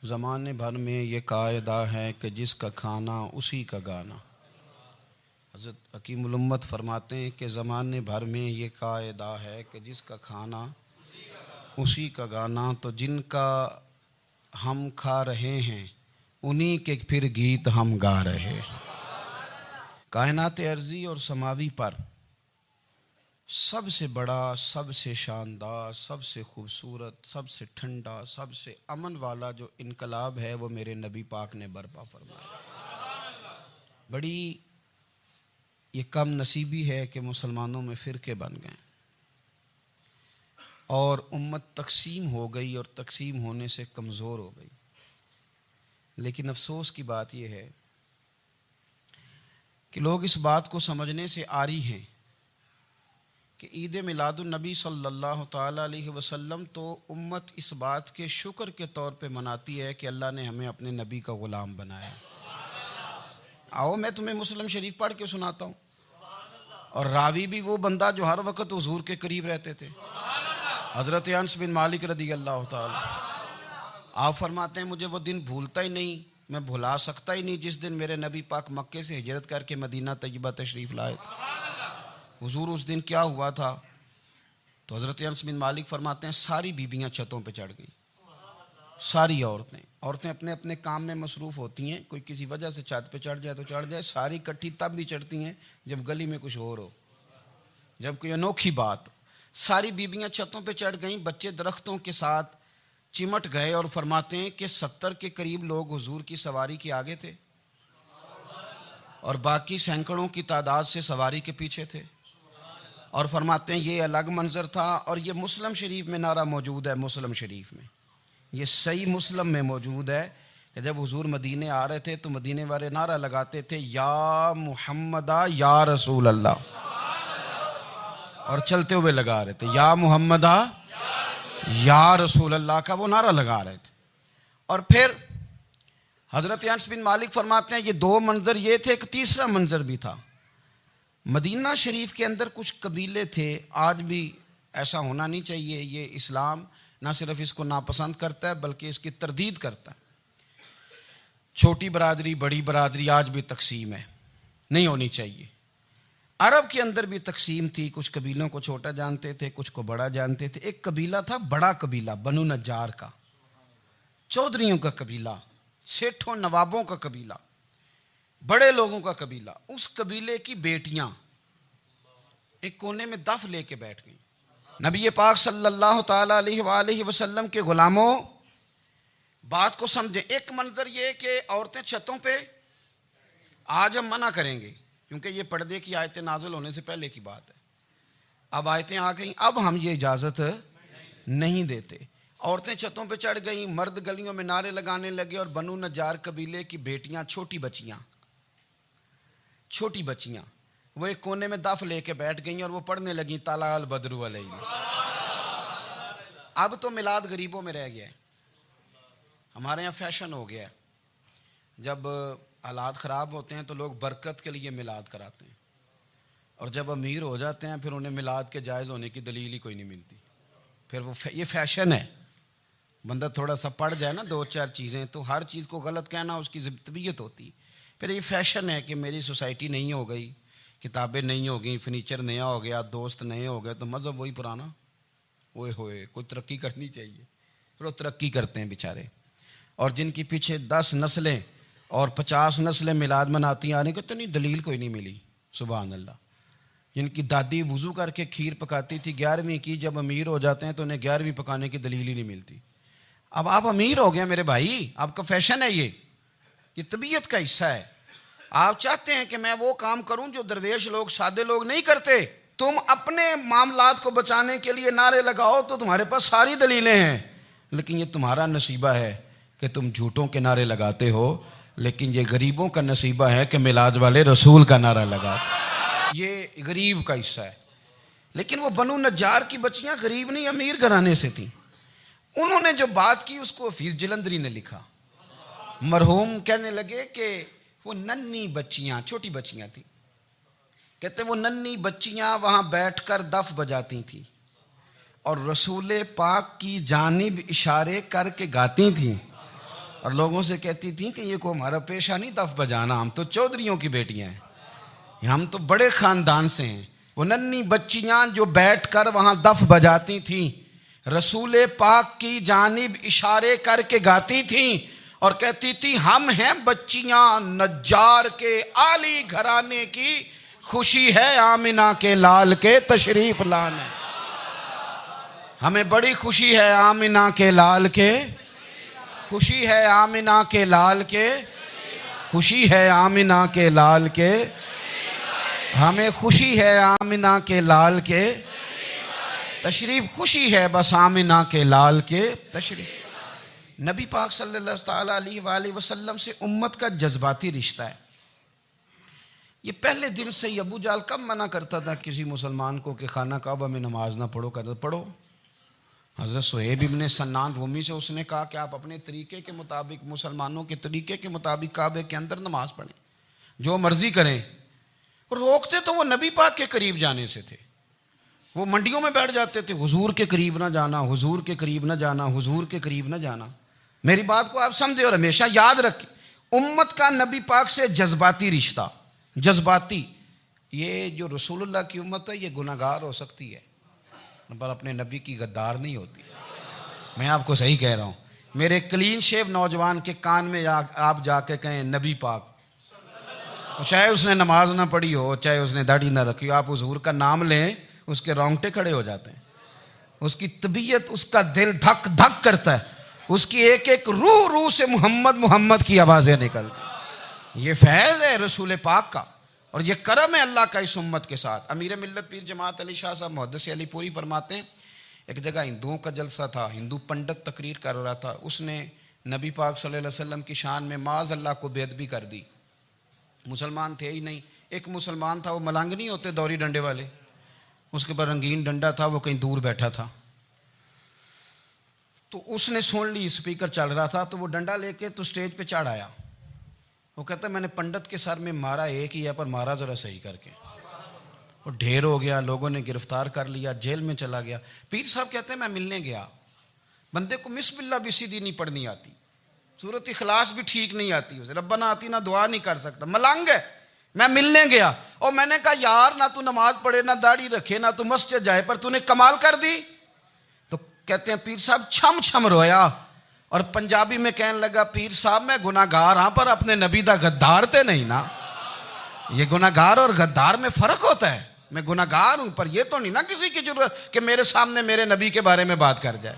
زمانے بھر میں یہ قاعدہ ہے کہ جس کا کھانا اسی کا گانا۔ حضرت حکیم الامت فرماتے ہیں کہ زمانے بھر میں یہ قاعدہ ہے کہ جس کا کھانا اسی کا گانا، تو جن کا ہم کھا رہے ہیں انہی کے پھر گیت ہم گا رہے ہیں۔ کائنات ارضی اور سماوی پر سب سے بڑا، سب سے شاندار، سب سے خوبصورت، سب سے ٹھنڈا، سب سے امن والا جو انقلاب ہے وہ میرے نبی پاک نے برپا فرمایا۔ بڑی یہ کم نصیبی ہے کہ مسلمانوں میں فرقے بن گئے اور امت تقسیم ہو گئی، اور تقسیم ہونے سے کمزور ہو گئی۔ لیکن افسوس کی بات یہ ہے کہ لوگ اس بات کو سمجھنے سے عاری ہیں کہ عید میلاد النبی صلی اللہ تعالیٰ علیہ وسلم تو امت اس بات کے شکر کے طور پہ مناتی ہے کہ اللہ نے ہمیں اپنے نبی کا غلام بنایا۔ آؤ میں تمہیں مسلم شریف پڑھ کے سناتا ہوں، اور راوی بھی وہ بندہ جو ہر وقت حضور کے قریب رہتے تھے، حضرت انس بن مالک رضی اللہ تعالیٰ۔ آپ فرماتے ہیں مجھے وہ دن بھولتا ہی نہیں، میں بھلا سکتا ہی نہیں جس دن میرے نبی پاک مکے سے ہجرت کر کے مدینہ طیبہ تشریف لائے۔ حضور اس دن کیا ہوا تھا؟ تو حضرت انس بن مالک فرماتے ہیں ساری بیبیاں چھتوں پہ چڑھ گئیں، ساری عورتیں اپنے اپنے کام میں مصروف ہوتی ہیں، کوئی کسی وجہ سے چھت پہ چڑھ جائے تو چڑھ جائے، ساری کٹھی تب بھی چڑھتی ہیں جب گلی میں کچھ اور ہو، جب کوئی انوکھی بات۔ ساری بیبیاں چھتوں پہ چڑھ گئیں، بچے درختوں کے ساتھ چمٹ گئے، اور فرماتے ہیں کہ 70 کے قریب لوگ حضور کی سواری کے آگے تھے اور باقی سینکڑوں کی تعداد سے سواری کے پیچھے تھے۔ اور فرماتے ہیں یہ الگ منظر تھا، اور یہ مسلم شریف میں نعرہ موجود ہے، مسلم شریف میں یہ صحیح مسلم میں موجود ہے کہ جب حضور مدینے آ رہے تھے تو مدینے والے نعرہ لگاتے تھے یا محمدہ یا رسول اللہ، اور چلتے ہوئے لگا رہے تھے یا محمدہ یا رسول اللہ کا وہ نعرہ لگا رہے تھے۔ اور پھر حضرت انس بن مالک فرماتے ہیں یہ دو منظر یہ تھے، ایک تیسرا منظر بھی تھا۔ مدینہ شریف کے اندر کچھ قبیلے تھے، آج بھی ایسا ہونا نہیں چاہیے، یہ اسلام نہ صرف اس کو ناپسند کرتا ہے بلکہ اس کی تردید کرتا ہے۔ چھوٹی برادری بڑی برادری آج بھی تقسیم ہے، نہیں ہونی چاہیے۔ عرب کے اندر بھی تقسیم تھی، کچھ قبیلوں کو چھوٹا جانتے تھے، کچھ کو بڑا جانتے تھے۔ ایک قبیلہ تھا بڑا قبیلہ، بنو نجار کا، چودھریوں کا قبیلہ، سیٹھوں نوابوں کا قبیلہ، بڑے لوگوں کا قبیلہ۔ اس قبیلے کی بیٹیاں ایک کونے میں دف لے کے بیٹھ گئیں۔ نبی پاک صلی اللہ تعالیٰ علیہ وآلہ وسلم کے غلاموں بات کو سمجھیں۔ ایک منظر یہ کہ عورتیں چھتوں پہ، آج ہم منع کریں گے کیونکہ یہ پردے کی آیتیں نازل ہونے سے پہلے کی بات ہے، اب آیتیں آ گئیں، اب ہم یہ اجازت نہیں دیتے۔ عورتیں چھتوں پہ چڑھ گئیں، مرد گلیوں میں نعرے لگانے لگے، اور بنو نجار قبیلے کی بیٹیاں، چھوٹی بچیاں وہ ایک کونے میں دف لے کے بیٹھ گئیں اور وہ پڑھنے لگیں طلع البدر علینا۔ اب تو میلاد غریبوں میں رہ گیا ہے، ہمارے یہاں فیشن ہو گیا ہے، جب حالات خراب ہوتے ہیں تو لوگ برکت کے لیے میلاد کراتے ہیں، اور جب امیر ہو جاتے ہیں پھر انہیں میلاد کے جائز ہونے کی دلیل ہی کوئی نہیں ملتی، پھر وہ یہ فیشن ہے۔ بندہ تھوڑا سا پڑھ جائے نا دو چار چیزیں تو ہر چیز کو غلط کہنا اس کی طبیعت ہوتی، پھر یہ فیشن ہے کہ میری سوسائٹی نہیں ہو گئی، کتابیں نہیں ہو گئیں، فرنیچر نیا ہو گیا، دوست نئے ہو گئے تو مذہب وہی پرانا۔ اوئے ہوئے کوئی ترقی کرنی چاہیے، پھر وہ ترقی کرتے ہیں بیچارے، اور جن کی پیچھے 10 نسلیں اور 50 نسلیں میلاد مناتی آنے کو تو نہیں دلیل کوئی نہیں ملی۔ سبحان اللہ۔ جن کی دادی وضو کر کے کھیر پکاتی تھی 11ویں کی، جب امیر ہو جاتے ہیں تو انہیں 11ویں پکانے کی دلیل ہی نہیں ملتی۔ اب آپ امیر ہو گئے میرے بھائی، آپ کا فیشن ہے، یہ طبیعت کا حصہ ہے۔ آپ چاہتے ہیں کہ میں وہ کام کروں جو درویش لوگ، سادے لوگ نہیں کرتے۔ تم اپنے معاملات کو بچانے کے لیے نعرے لگاؤ تو تمہارے پاس ساری دلیلیں ہیں، لیکن یہ تمہارا نصیبہ ہے کہ تم جھوٹوں کے نعرے لگاتے ہو، لیکن یہ غریبوں کا نصیبہ ہے کہ میلاد والے رسول کا نعرہ لگاتے۔ یہ غریب کا حصہ ہے۔ لیکن وہ بنو نجار کی بچیاں غریب نہیں، امیر گھرانے سے تھیں۔ انہوں نے جو بات کی اس کو حفیظ جلندری نے لکھا۔ مرحوم کہنے لگے کہ وہ ننھی بچیاں، چھوٹی بچیاں تھیں، کہتے وہ ننھی بچیاں وہاں بیٹھ کر دف بجاتی تھیں اور رسول پاک کی جانب اشارے کر کے گاتی تھیں، اور لوگوں سے کہتی تھیں کہ یہ کوئی ہمارا پیشہ نہیں دف بجانا، ہم تو چودھریوں کی بیٹیاں ہیں، ہم تو بڑے خاندان سے ہیں۔ وہ ننھی بچیاں جو بیٹھ کر وہاں دف بجاتی تھیں، رسول پاک کی جانب اشارے کر کے گاتی تھیں اور کہتی تھی ہم ہیں بچیاں نجار کے عالی گھرانے کی، خوشی ہے آمنہ کے لال کے تشریف لانے، ہمیں بڑی خوشی ہے آمنہ کے لال کے، خوشی ہے آمنہ کے لال کے، خوشی ہے آمنہ کے لال کے، ہمیں خوشی ہے آمنہ کے لال کے تشریف، خوشی ہے بس آمنہ کے لال کے تشریف۔ نبی پاک صلی اللہ تعالیٰ علیہ وآلہ وسلم سے امت کا جذباتی رشتہ ہے۔ یہ پہلے دن سے ہی ابو جہل کب منع کرتا تھا کسی مسلمان کو کہ خانہ کعبہ میں نماز نہ پڑھو، کہتا پڑھو۔ حضرت صہیب ابن سنان رومی سے اس نے کہا کہ آپ اپنے طریقے کے مطابق، مسلمانوں کے طریقے کے مطابق کعبے کے اندر نماز پڑھیں، جو مرضی کریں۔ روکتے تو وہ نبی پاک کے قریب جانے سے تھے، وہ منڈیوں میں بیٹھ جاتے تھے، حضور کے قریب نہ جانا، حضور کے قریب نہ جانا، حضور کے قریب نہ جانا۔ میری بات کو آپ سمجھے اور ہمیشہ یاد رکھیں، امت کا نبی پاک سے جذباتی رشتہ، جذباتی۔ یہ جو رسول اللہ کی امت ہے یہ گناہ گار ہو سکتی ہے پر اپنے نبی کی غدار نہیں ہوتی۔ میں آپ کو صحیح کہہ رہا ہوں۔ میرے کلین شیو نوجوان کے کان میں آپ جا کے کہیں نبی پاک، چاہے اس نے نماز نہ پڑھی ہو، چاہے اس نے داڑھی نہ رکھی ہو، آپ حضور کا نام لیں، اس کے رونگٹے کھڑے ہو جاتے ہیں، اس کی طبیعت، اس کا دل دھک دھک کرتا ہے، اس کی ایک ایک روح سے محمد محمد کی آوازیں نکلتی۔ یہ فیض ہے رسول پاک کا اور یہ کرم ہے اللہ کا اس امت کے ساتھ۔ امیر ملت پیر جماعت علی شاہ صاحب محدث علی پوری فرماتے ہیں ایک جگہ ہندوؤں کا جلسہ تھا، ہندو پنڈت تقریر کر رہا تھا، اس نے نبی پاک صلی اللہ علیہ وسلم کی شان میں معاذ اللہ کو بے ادبی کر دی۔ مسلمان تھے ہی نہیں، ایک مسلمان تھا، وہ ملنگ نہیں ہوتے دوری ڈنڈے والے، اس کے پر رنگین ڈنڈا تھا، وہ کہیں دور بیٹھا تھا، تو اس نے سن لی اسپیکر چل رہا تھا، تو وہ ڈنڈا لے کے تو سٹیج پہ چڑھ آیا۔ وہ کہتا ہے میں نے پنڈت کے سر میں مارا ایک ہی ہے پر مارا ذرا صحیح کر کے۔ وہ ڈھیر ہو گیا، لوگوں نے گرفتار کر لیا، جیل میں چلا گیا۔ پیر صاحب کہتے ہیں میں ملنے گیا، بندے کو بسم اللہ بھی سیدھی نہیں پڑھنی آتی، سورۃ اخلاص بھی ٹھیک نہیں آتی، اسے ربنا آتینا دعا نہیں کر سکتا، ملنگ ہے۔ میں ملنے گیا اور میں نے کہا یار نہ تو نماز پڑھے، نہ داڑھی رکھے، نہ تو مسجد جائے، پر تو نے کمال کر دی۔ تو کہتے ہیں پیر صاحب چھم چھم رویا اور پنجابی میں کہنے لگا پیر صاحب میں گناہ گار ہاں پر اپنے نبی دا غدار تے نہیں نا۔ یہ گناہ گار اور غدار میں فرق ہوتا ہے، میں گناہ گار ہوں پر یہ تو نہیں نا کسی کی ضرورت کہ میرے سامنے میرے نبی کے بارے میں بات کر جائے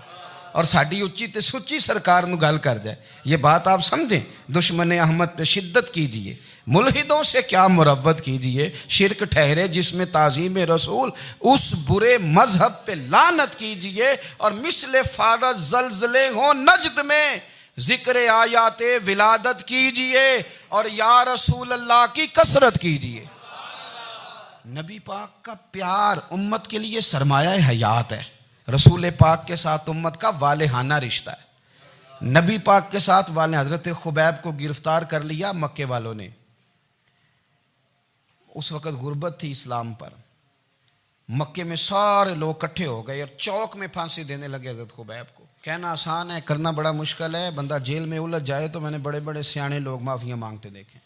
اور ساڈی اچھی تے سچی سرکار نو گل کر جائے۔ یہ بات آپ سمجھیں، دشمن احمد پہ شدت کیجئے، ملحدوں سے کیا مروت کیجئے، شرک ٹھہرے جس میں تعظیم رسول، اس برے مذہب پہ لعنت کیجئے، اور مثل فارض زلزلے ہوں نجد میں ذکر آیات ولادت کیجئے اور یا رسول اللہ کی کثرت کیجئے۔ نبی پاک کا پیار امت کے لیے سرمایہ حیات ہے۔ رسول پاک کے ساتھ امت کا والہانہ رشتہ ہے۔ نبی پاک کے ساتھ والے حضرت خبیب کو گرفتار کر لیا مکے والوں نے، اس وقت غربت تھی اسلام پر، مکے میں سارے لوگ کٹھے ہو گئے اور چوک میں پھانسی دینے لگے حضرت خبیب کو۔ کہنا آسان ہے، کرنا بڑا مشکل ہے۔ بندہ جیل میں الجھ جائے تو میں نے بڑے بڑے سیانے لوگ معافیاں مانگتے دیکھیں،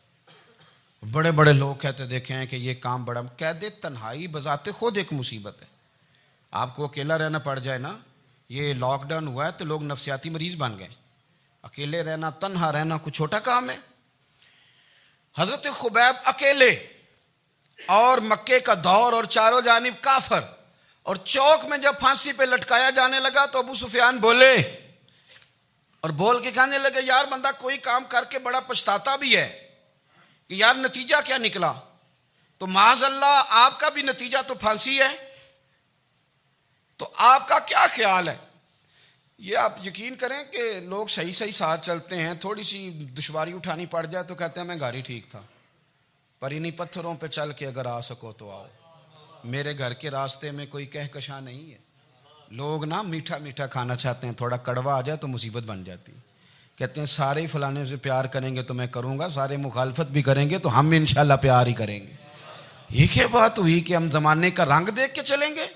بڑے بڑے لوگ کہتے دیکھے ہیں کہ یہ کام بڑا، قید تنہائی بذات خود ایک مصیبت ہے۔ آپ کو اکیلا رہنا پڑ جائے نا، یہ لاک ڈاؤن ہوا ہے تو لوگ نفسیاتی مریض بن گئے، اکیلے رہنا، تنہا رہنا کوئی چھوٹا کام ہے؟ حضرت خبیب اکیلے اور مکے کا دور اور چاروں جانب کافر، اور چوک میں جب پھانسی پہ لٹکایا جانے لگا تو ابو سفیان بولے اور بول کے کہنے لگے یار بندہ کوئی کام کر کے بڑا پچھتاتا بھی ہے کہ یار نتیجہ کیا نکلا، تو معاذ اللہ آپ کا بھی نتیجہ تو پھانسی ہے، تو آپ کا کیا خیال ہے؟ یہ آپ یقین کریں کہ لوگ صحیح صحیح ساتھ چلتے ہیں، تھوڑی سی دشواری اٹھانی پڑ جائے تو کہتے ہیں میں گاڑی ٹھیک تھا، پر انہی پتھروں پہ چل کے اگر آ سکو تو آؤ، میرے گھر کے راستے میں کوئی کہکشاں نہیں ہے۔ لوگ نا میٹھا میٹھا کھانا چاہتے ہیں، تھوڑا کڑوا آ جائے تو مصیبت بن جاتی، کہتے ہیں سارے فلانے سے پیار کریں گے تو میں کروں گا، سارے مخالفت بھی کریں گے تو ہم انشاءاللہ پیار ہی کریں گے۔ یہ کیا بات ہوئی کہ ہم زمانے کا رنگ دیکھ کے چلیں گے؟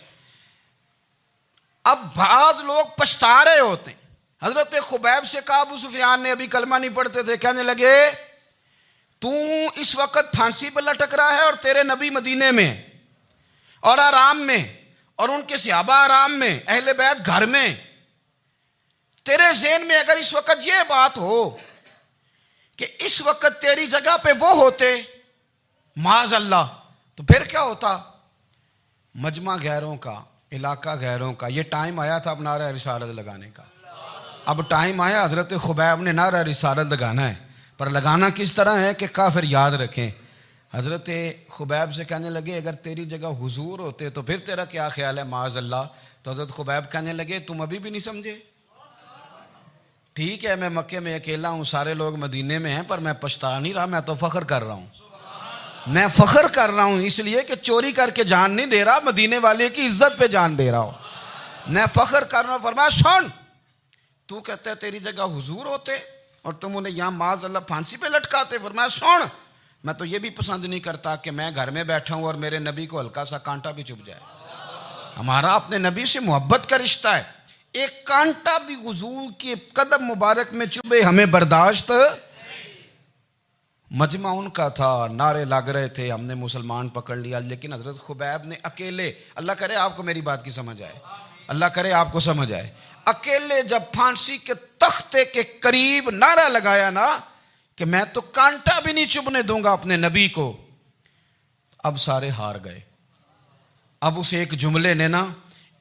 اب بعض لوگ پچھتا رہے ہوتے ہیں حضرت خبیب سے کہا، ابو سفیان نے ابھی کلمہ نہیں پڑھتے تھے، کہنے لگے تو اس وقت پھانسی پہ لٹک رہا ہے اور تیرے نبی مدینے میں اور آرام میں، اور ان کے صحابہ آرام میں، اہل بیت گھر میں، تیرے ذہن میں اگر اس وقت یہ بات ہو کہ اس وقت تیری جگہ پہ وہ ہوتے معاذ اللہ، تو پھر کیا ہوتا؟ مجمع غیروں کا، علاقہ غیروں کا، یہ ٹائم آیا تھا اب نعرہ رسالت لگانے کا، اب ٹائم آیا حضرت خبیب نے نعرہ رسالت لگانا ہے، پر لگانا کس طرح ہے کہ کافر یاد رکھیں۔ حضرت خبیب سے کہنے لگے اگر تیری جگہ حضور ہوتے تو پھر تیرا کیا خیال ہے معاذ اللہ؟ تو حضرت خبیب کہنے لگے تم ابھی بھی نہیں سمجھے؟ ٹھیک ہے میں مکے میں اکیلا ہوں، سارے لوگ مدینے میں ہیں، پر میں پچھتا نہیں رہا، میں تو فخر کر رہا ہوں، میں فخر کر رہا ہوں اس لیے کہ چوری کر کے جان نہیں دے رہا، مدینے والے کی عزت پہ جان دے رہا ہوں، میں فخر کر رہا ہوں۔ فرمایا سن، تو کہتا ہے تیری جگہ حضور ہوتے اور تم انہیں یہاں معاذ اللہ پھانسی پہ لٹکاتے۔ فرمایا سن، میں تو یہ بھی پسند نہیں کرتا کہ میں گھر میں بیٹھا ہوں اور میرے نبی کو ہلکا سا کانٹا بھی چبھ جائے، ہمارا اپنے نبی سے محبت کا رشتہ ہے، ایک کانٹا بھی حضور کے قدم مبارک میں چبھے ہمیں برداشت۔ مجمع ان کا تھا، نعرے لگ رہے تھے، ہم نے مسلمان پکڑ لیا، لیکن حضرت خبیب نے اکیلے، اللہ کرے آپ کو میری بات کی سمجھ آئے، اللہ کرے آپ کو سمجھ آئے، اکیلے جب پھانسی کے تختے کے قریب نعرہ لگایا نا کہ میں تو کانٹا بھی نہیں چبھنے دوں گا اپنے نبی کو، اب سارے ہار گئے۔ اب اس ایک جملے نے نا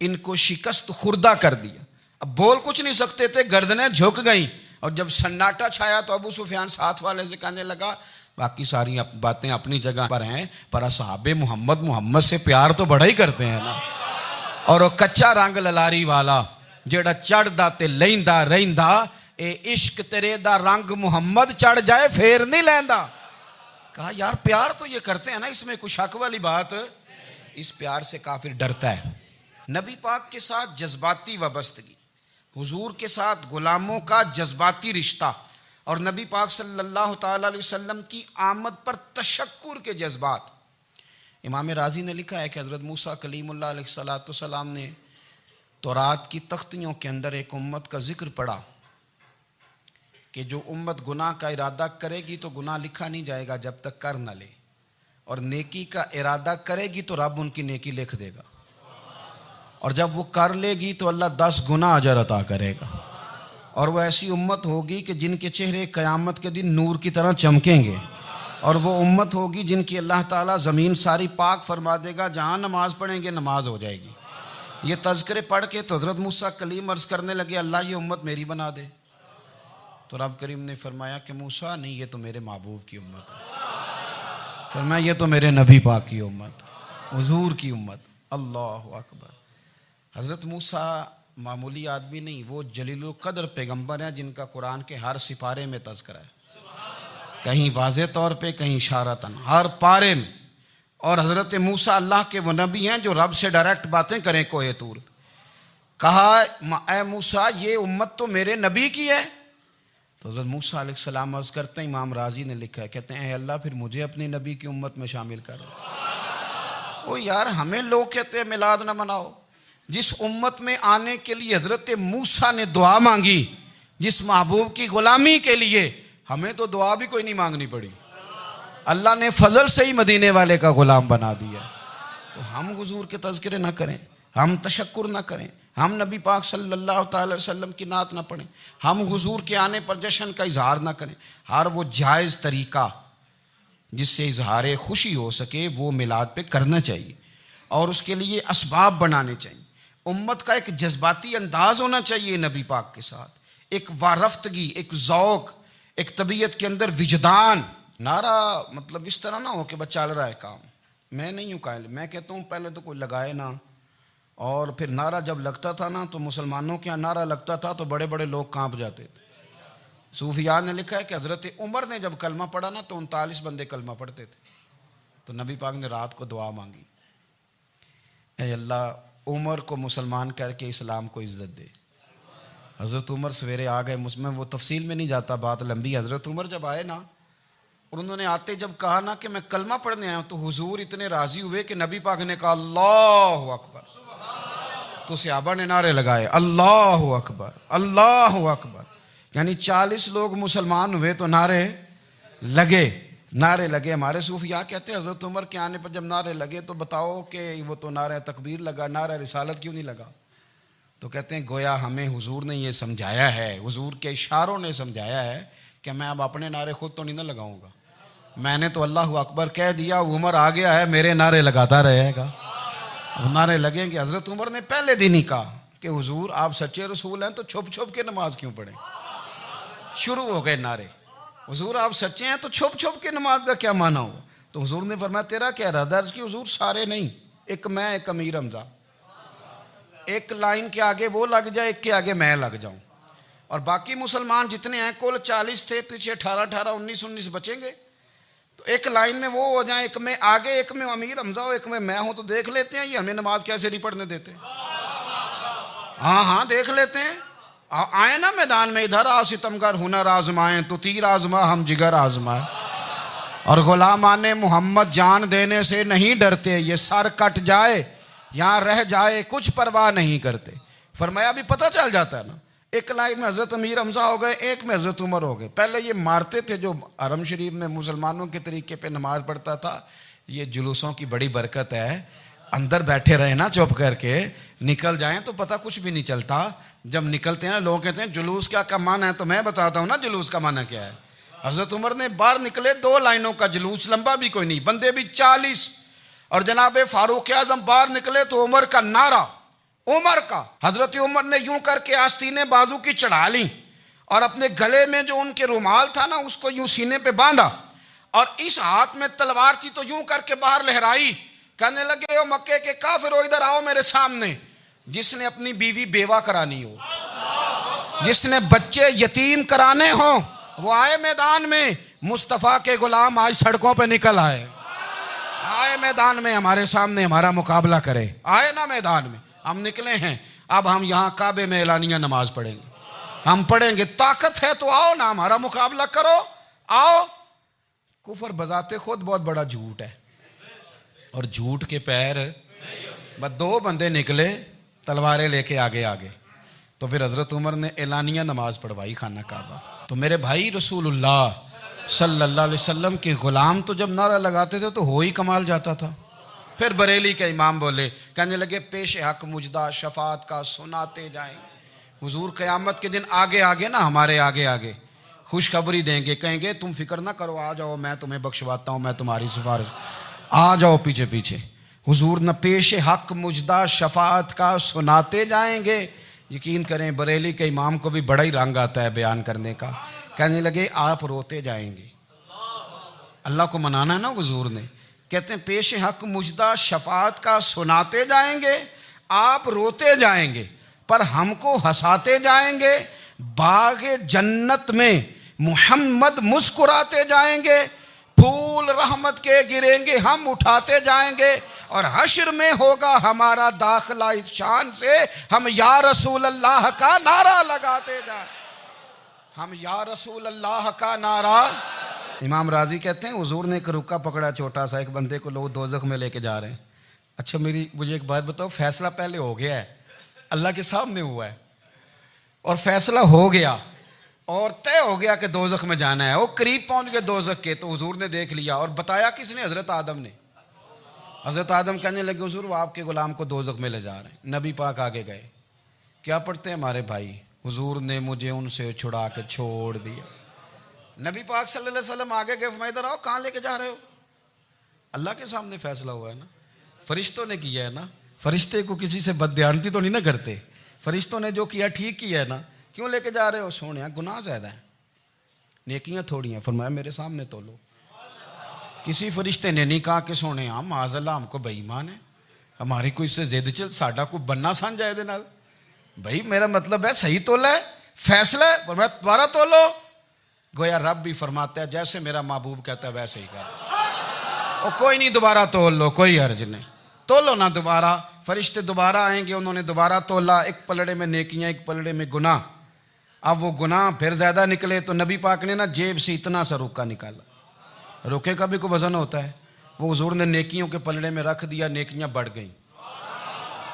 ان کو شکست خوردہ کر دیا، اب بول کچھ نہیں سکتے تھے، گردنیں جھک گئیں، اور جب سناٹا چھایا تو ابو سفیان ساتھ والے سے کہنے لگا باقی ساری باتیں اپنی جگہ پر ہیں، پر اصحاب محمد سے پیار تو بڑا ہی کرتے ہیں نا، اور وہ کچا رنگ للاری والا جیڑا چڑھدا تے لیندا رہندا، اے عشق تیرے دا رنگ محمد چڑھ جائے پھر نہیں لیندا۔ کہا یار پیار تو یہ کرتے ہیں نا، اس میں کوئی شک والی بات؟ اس پیار سے کافر ڈرتا ہے۔ نبی پاک کے ساتھ جذباتی وابستگی، حضور کے ساتھ غلاموں کا جذباتی رشتہ، اور نبی پاک صلی اللہ تعالی علیہ وسلم کی آمد پر تشکر کے جذبات۔ امام رازی نے لکھا ہے کہ حضرت موسیٰ کلیم اللہ علیہ السلام نے تورات کی تختیوں کے اندر ایک امت کا ذکر پڑھا کہ جو امت گناہ کا ارادہ کرے گی تو گناہ لکھا نہیں جائے گا جب تک کر نہ لے، اور نیکی کا ارادہ کرے گی تو رب ان کی نیکی لکھ دے گا، اور جب وہ کر لے گی تو اللہ 10 گنا اجر عطا کرے گا، اور وہ ایسی امت ہوگی کہ جن کے چہرے قیامت کے دن نور کی طرح چمکیں گے، اور وہ امت ہوگی جن کی اللہ تعالیٰ زمین ساری پاک فرما دے گا، جہاں نماز پڑھیں گے نماز ہو جائے گی۔ یہ تذکرے پڑھ کے تو حضرت موسیٰ کلیم عرض کرنے لگے اللہ یہ امت میری بنا دے، تو رب کریم نے فرمایا کہ موسیٰ نہیں، یہ تو میرے محبوب کی امت ہے، فرمایا یہ تو میرے نبی پاک کی امت، حضور کی امت۔ اللہ اکبر۔ حضرت موسیٰ معمولی آدمی نہیں، وہ جلیل القدر پیغمبر ہیں جن کا قرآن کے ہر سپارے میں تذکرہ ہے، کہیں واضح طور پہ کہیں اشارتاً، ہر پارے میں۔ اور حضرت موسیٰ اللہ کے وہ نبی ہیں جو رب سے ڈائریکٹ باتیں کریں کوہ طور۔ کہا اے موسیٰ یہ امت تو میرے نبی کی ہے، تو حضرت موسیٰ علیہ السلام عرض کرتے ہیں، امام رازی نے لکھا ہے، کہتے ہیں اے اللہ پھر مجھے اپنی نبی کی امت میں شامل کر۔ او یار ہمیں لوگ کہتے ہیں میلاد نہ مناؤ، جس امت میں آنے کے لیے حضرت موسیٰ نے دعا مانگی، جس محبوب کی غلامی کے لیے، ہمیں تو دعا بھی کوئی نہیں مانگنی پڑی، اللہ نے فضل سے ہی مدینے والے کا غلام بنا دیا۔ تو ہم حضور کے تذکرے نہ کریں، ہم تشکر نہ کریں، ہم نبی پاک صلی اللہ تعالی وسلم کی نعت نہ پڑھیں، ہم حضور کے آنے پر جشن کا اظہار نہ کریں، ہر وہ جائز طریقہ جس سے اظہار خوشی ہو سکے وہ میلاد پہ کرنا چاہیے، اور اس کے لیے اسباب بنانے چاہیے۔ امت کا ایک جذباتی انداز ہونا چاہیے نبی پاک کے ساتھ، ایک وارفتگی، ایک ذوق، ایک طبیعت کے اندر وجدان۔ نعرہ مطلب اس طرح نہ ہو کہ بس چل رہا ہے کام، میں نہیں ہوں قائل، میں کہتا ہوں پہلے تو کوئی لگائے نا، اور پھر نعرہ جب لگتا تھا نا تو مسلمانوں کے یہاں نعرہ لگتا تھا تو بڑے بڑے لوگ کانپ جاتے تھے۔ صوفیاء نے لکھا ہے کہ حضرت عمر نے جب کلمہ پڑھا نا تو 39 بندے کلمہ پڑھتے تھے، تو نبی پاک نے رات کو دعا مانگی، اے اللہ عمر کو مسلمان کر کے اسلام کو عزت دے۔ حضرت عمر سویرے آ گئے، میں وہ تفصیل میں نہیں جاتا، بات لمبی۔ حضرت عمر جب آئے نا اور انہوں نے آتے جب کہا نا کہ میں کلمہ پڑھنے آیا ہوں، تو حضور اتنے راضی ہوئے کہ نبی پاک نے کہا اللہ اکبر، تو صحابہ نے نعرے لگائے اللہ اکبر اللہ اکبر، یعنی 40 لوگ مسلمان ہوئے تو نعرے لگے ہمارے صوفیاء کہتے ہیں حضرت عمر کے آنے پر جب نعرے لگے تو بتاؤ کہ وہ تو نعرہ تکبیر لگا، نعرہ رسالت کیوں نہیں لگا؟ تو کہتے ہیں گویا ہمیں حضور نے یہ سمجھایا ہے، حضور کے اشاروں نے سمجھایا ہے کہ میں اب اپنے نعرے خود تو نہیں نہ لگاؤں گا، میں نے تو اللہ اکبر کہہ دیا، عمر آ گیا ہے میرے نعرے لگاتا رہے گا، اب نعرے لگیں گے۔ حضرت عمر نے پہلے دن ہی کہا کہ حضور آپ سچے رسول ہیں تو چھپ چھپ کے نماز کیوں پڑھیں؟ شروع ہو گئے نعرے، حضور آپ سچے ہیں تو چھپ چھپ کے نماز کا کیا معنی ہو؟ تو حضور نے فرمایا تیرا کیا ارادہ ہے؟ حضور سارے نہیں، ایک میں، ایک امیر حمزہ، ایک لائن کے آگے وہ لگ جائے، ایک کے آگے میں لگ جاؤں، اور باقی مسلمان جتنے ہیں کل 40 تھے، پیچھے 18 19 بچیں گے، تو ایک لائن میں وہ ہو جائیں، ایک میں آگے، ایک میں امیر حمزہ ہو، ایک میں ہوں، تو دیکھ لیتے ہیں یہ ہمیں نماز کیسے نہیں پڑھنے دیتے۔ ہاں دیکھ لیتے ہیں، آئے نا میدان میں، ادھر آ ستمگر ہنر آزمائیں تو تیر آزما ہم جگر آزمائیں، اور غلامان محمد جان دینے سے نہیں ڈرتے، یہ سر کٹ جائے یہاں رہ جائے کچھ پرواہ نہیں کرتے۔ فرمایا بھی پتہ چل جاتا ہے نا، ایک لائن میں حضرت امیر حمزہ ہو گئے، ایک میں حضرت عمر ہو گئے۔ پہلے یہ مارتے تھے جو حرم شریف میں مسلمانوں کے طریقے پہ نماز پڑھتا تھا، یہ جلوسوں کی بڑی برکت ہے، اندر بیٹھے رہے نا چپ کر کے، نکل جائیں تو پتہ کچھ بھی نہیں چلتا۔ جب نکلتے ہیں نا لوگ کہتے ہیں جلوس کیا معنی ہے، تو میں بتاتا ہوں نا جلوس کا معنی کیا ہے۔ حضرت عمر نے باہر نکلے 2 لائنوں کا جلوس، لمبا بھی کوئی نہیں، بندے بھی 40، اور جناب فاروق اعظم باہر نکلے تو عمر کا نعرہ، عمر کا، حضرت عمر نے یوں کر کے آستینیں بازو کی چڑھا لیں، اور اپنے گلے میں جو ان کے رومال تھا نا اس کو یوں سینے پہ باندھا، اور اس ہاتھ میں تلوار تھی تو یوں کر کے باہر لہرائی، کہنے لگے او مکے کے کافرو ادھر آؤ میرے سامنے، جس نے اپنی بیوی بیوہ کرانی ہو، جس نے بچے یتیم کرانے ہوں، وہ آئے میدان میں، مصطفیٰ کے غلام آج سڑکوں پہ نکل آئے میدان میں ہمارے سامنے ہمارا مقابلہ کرے، آئے نا میدان میں، ہم نکلے ہیں، اب ہم یہاں کعبے میں اعلانیہ نماز پڑھیں گے، ہم پڑھیں گے، طاقت ہے تو آؤ نا ہمارا مقابلہ کرو، آؤ۔ کفر بذات خود بہت بڑا جھوٹ ہے، اور جھوٹ کے پیر، بس 2 بندے نکلے تلواریں لے کے آگے، تو پھر حضرت عمر نے اعلانیہ نماز پڑھوائی خانہ کعبہ۔ تو میرے بھائی رسول اللہ صلی اللہ علیہ وسلم کے غلام تو جب نعرہ لگاتے تھے تو ہو ہی کمال جاتا تھا۔ پھر بریلی کے امام بولے، کہنے لگے پیش حق مجدہ شفاعت کا سناتے جائیں، حضور قیامت کے دن آگے نا ہمارے آگے خوشخبری دیں گے، کہیں گے تم فکر نہ کرو، آ جاؤ میں تمہیں بخشواتا ہوں، میں تمہاری سفارش، آ جاؤ پیچھے۔ حضور نہ پیش حق مجدہ شفاعت کا سناتے جائیں گے۔ یقین کریں بریلی کے امام کو بھی بڑا ہی رنگ آتا ہے بیان کرنے کا، کہنے لگے آپ روتے جائیں گے، اللہ کو منانا ہے نا حضور نے، کہتے ہیں پیش حق مجدہ شفاعت کا سناتے جائیں گے، آپ روتے جائیں گے پر ہم کو ہنساتے جائیں گے، باغ جنت میں محمد مسکراتے جائیں گے، پھول رحمت کے گریں گے ہم اٹھاتے جائیں گے، اور حشر میں ہوگا ہمارا داخلہ اس شان سے ہم یا رسول اللہ کا نعرہ لگاتے جائیں، ہم یا رسول اللہ کا نعرہ۔ امام راضی کہتے ہیں حضور نے ایک رکا پکڑا چھوٹا سا، ایک بندے کو لوگ دوزخ میں لے کے جا رہے ہیں، اچھا مجھے ایک بات بتاؤ، فیصلہ پہلے ہو گیا ہے، اللہ کے سامنے ہوا ہے، اور فیصلہ ہو گیا اور طے ہو گیا کہ دوزخ میں جانا ہے، وہ قریب پہنچ گئے دوزخ کے، تو حضور نے دیکھ لیا، اور بتایا کس نے؟ حضرت آدم نے۔ حضرت آدم کہنے لگے حضور وہ آپ کے غلام کو دوزخ میں لے جا رہے ہیں۔ نبی پاک آگے گئے، کیا پڑھتے ہیں ہمارے بھائی؟ حضور نے مجھے ان سے چھڑا کے چھوڑ دیا۔ نبی پاک صلی اللہ علیہ وسلم آگے گئے، فرمایا ادھر آؤ، کہاں لے کے جا رہے ہو؟ اللہ کے سامنے فیصلہ ہوا ہے نا، فرشتوں نے کیا ہے نا، فرشتے کو کسی سے بددیانتی تو نہیں نہ کرتے، فرشتوں نے جو کیا ٹھیک کیا ہے نا، کیوں لے کے جا رہے ہو؟ سونے گناہ زیادہ ہیں، نیکیاں تھوڑی ہیں، فرمایا میرے سامنے تولو۔ کسی فرشتے نے نہیں کہا کہ سونے معاذ اللہ ہم کو بے ایمان ہے، ہماری کوئی اس سے زد چل ساڈا کو بننا سان جائے دے نال، بھائی میرا مطلب ہے صحیح تولا ہے، فیصلہ ہے، فرمایا دوبارہ تولو۔ گویا رب بھی فرماتا ہے جیسے میرا محبوب کہتا ہے ویسے ہی کر، کوئی نہیں دوبارہ تول لو، کوئی حرج نہیں، تولو نہ دوبارہ۔ فرشتے دوبارہ آئیں گے، انہوں نے دوبارہ تولا، ایک پلڑے میں نیکیاں ایک پلڑے میں گناہ۔ اب وہ گناہ پھر زیادہ نکلے تو نبی پاک نے نا جیب سے اتنا سا روکا نکالا، روکے کا بھی کوئی وزن ہوتا ہے، وہ حضور نے نیکیوں کے پلڑے میں رکھ دیا، نیکیاں بڑھ گئیں،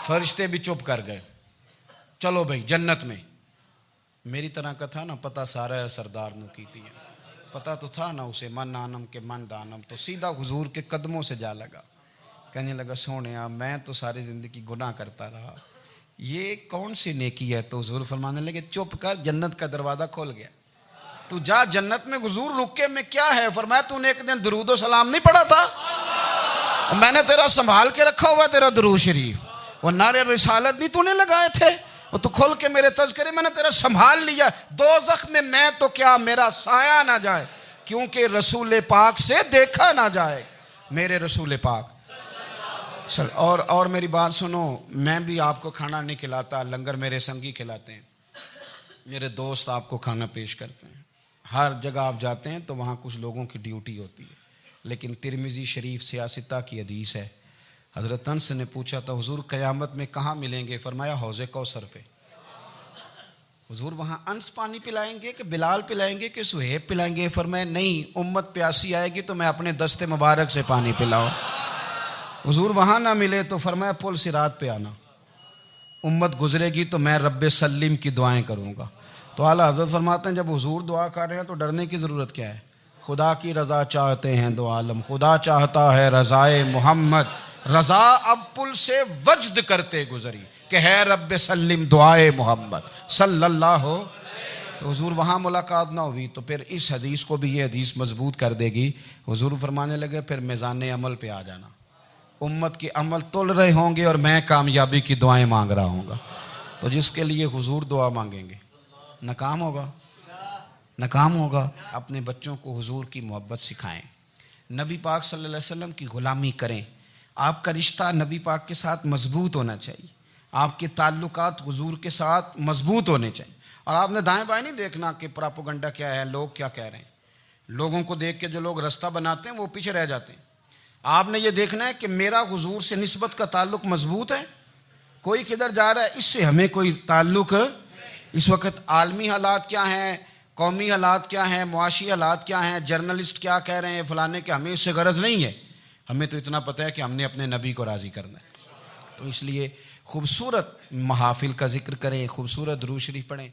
فرشتے بھی چپ کر گئے۔ چلو بھائی جنت میں. میری طرح کا تھا نا پتہ سارا سردار نو کیتی ہے, پتہ تو تھا نا اسے من آنم کے من دانم, تو سیدھا حضور کے قدموں سے جا لگا. کہنے لگا سونیا میں تو ساری زندگی گناہ کرتا رہا, یہ کون سی نیکی ہے؟ تو حضور فرمانے لگے چپ کر, جنت کا دروازہ کھول گیا, تو جا جنت میں. حضور رکے میں کیا ہے؟ فرمایا تو نے ایک دن درود و سلام نہیں پڑھا تھا, میں نے تیرا سنبھال کے رکھا ہوا تیرا درود شریف, وہ نعرے رسالت بھی تو نے لگائے تھے, وہ تو کھول کے میرے تذکرے میں نے تیرا سنبھال لیا. دوزخ میں میں تو کیا میرا سایہ نہ جائے, کیونکہ رسول پاک سے دیکھا نہ جائے, میرے رسول پاک. اور میری بات سنو, میں بھی آپ کو کھانا نہیں کھلاتا, لنگر میرے سنگی کھلاتے ہیں, میرے دوست آپ کو کھانا پیش کرتے ہیں. ہر جگہ آپ جاتے ہیں تو وہاں کچھ لوگوں کی ڈیوٹی ہوتی ہے, لیکن ترمذی شریف سیاستہ کی حدیث ہے. حضرت انس نے پوچھا تھا حضور قیامت میں کہاں ملیں گے؟ فرمایا حوض کوثر پہ. حضور وہاں انس پانی پلائیں گے کہ بلال پلائیں گے کہ سہیب پلائیں گے؟ فرمایا نہیں, امت پیاسی آئے گی تو میں اپنے دست مبارک سے پانی پلاؤں. حضور وہاں نہ ملے تو فرمایا پل صراط پہ آنا, امت گزرے گی تو میں رب سلیم کی دعائیں کروں گا. تو اعلیٰ حضرت فرماتے ہیں جب حضور دعا کر رہے ہیں تو ڈرنے کی ضرورت کیا ہے؟ خدا کی رضا چاہتے ہیں دو عالم, خدا چاہتا ہے رضائے محمد, رضا اب پل سے وجد کرتے گزری کہ ہے رب سلم دعائے محمد صلی اللہ ہو. تو حضور وہاں ملاقات نہ ہوئی تو پھر اس حدیث کو بھی یہ حدیث مضبوط کر دے گی. حضور فرمانے لگے پھر میزان عمل پہ آ جانا, امت کے عمل تول رہے ہوں گے اور میں کامیابی کی دعائیں مانگ رہا ہوں گا. تو جس کے لیے حضور دعا مانگیں گے ناکام ہوگا, ناکام ہوگا. اپنے بچوں کو حضور کی محبت سکھائیں, نبی پاک صلی اللہ علیہ وسلم کی غلامی کریں. آپ کا رشتہ نبی پاک کے ساتھ مضبوط ہونا چاہیے, آپ کے تعلقات حضور کے ساتھ مضبوط ہونے چاہیے. اور آپ نے دائیں بائیں نہیں دیکھنا کہ پراپوگنڈا کیا ہے, لوگ کیا کہہ رہے ہیں. لوگوں کو دیکھ کے جو لوگ رستہ بناتے ہیں وہ پیچھے رہ جاتے ہیں. آپ نے یہ دیکھنا ہے کہ میرا حضور سے نسبت کا تعلق مضبوط ہے, کوئی کدھر جا رہا ہے اس سے ہمیں کوئی تعلق. اس وقت عالمی حالات کیا ہیں, قومی حالات کیا ہیں, معاشی حالات کیا ہیں, جرنلسٹ کیا کہہ رہے ہیں فلانے کے, ہمیں اس سے غرض نہیں ہے. ہمیں تو اتنا پتہ ہے کہ ہم نے اپنے نبی کو راضی کرنا ہے. تو اس لیے خوبصورت محافل کا ذکر کریں, خوبصورت درود شریف پڑھیں.